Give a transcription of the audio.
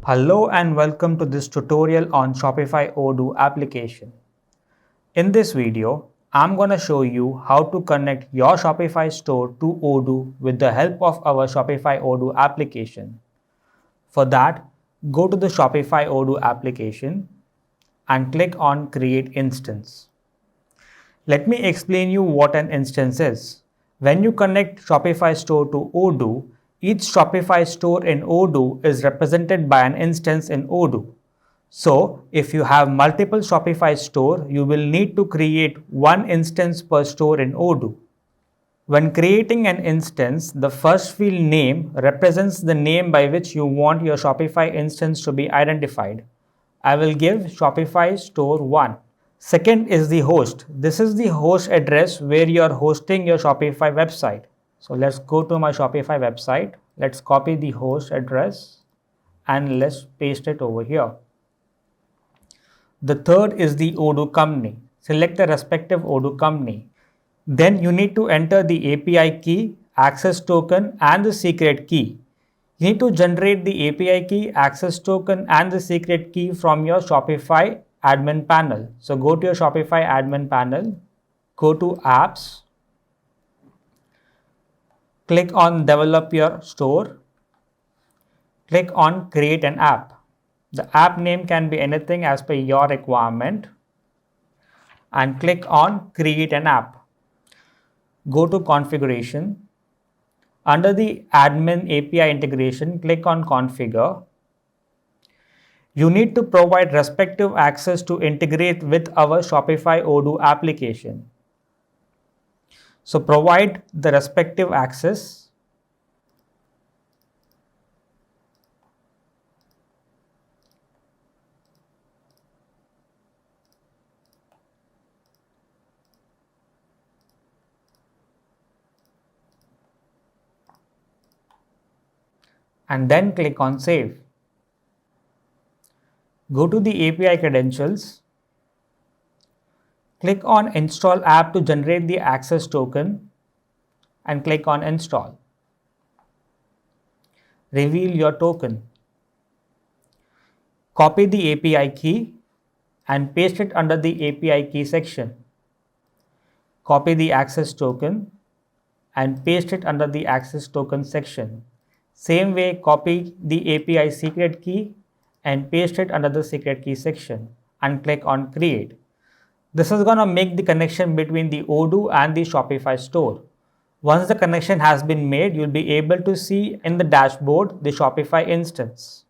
Hello and welcome to this tutorial on Shopify Odoo application. In this video, I'm going to show you how to connect your Shopify store to Odoo with the help of our Shopify Odoo application. For that, go to the Shopify Odoo application and click on Create Instance. Let me explain you what an instance is. When you connect Shopify store to Odoo, each Shopify store in Odoo is represented by an instance in Odoo. So, if you have multiple Shopify store, you will need to create one instance per store in Odoo. When creating an instance, the first field name represents the name by which you want your Shopify instance to be identified. I will give Shopify Store 1. Second is the host. This is the host address where you are hosting your Shopify website. So let's go to my Shopify website. Let's copy the host address and let's paste it over here. The third is the Odoo company. Select the respective Odoo company. Then you need to enter the API key, access token and the secret key. You need to generate the API key, access token and the secret key from your Shopify admin panel. So go to your Shopify admin panel, go to apps, click on develop your store, click on create an app. The app name can be anything as per your requirement and click on create an app. Go to configuration. Under the admin API integration, click on configure. You need to provide respective access to integrate with our Shopify Odoo application. So provide the respective access. And then click on save. Go to the API credentials. Click on install app to generate the access token and click on install. Reveal your token. Copy the API key and paste it under the API key section. Copy the access token and paste it under the access token section. Same way, copy the API secret key and paste it under the secret key section and click on create. This is going to make the connection between the Odoo and the Shopify store. Once the connection has been made, you'll be able to see in the dashboard the Shopify instance.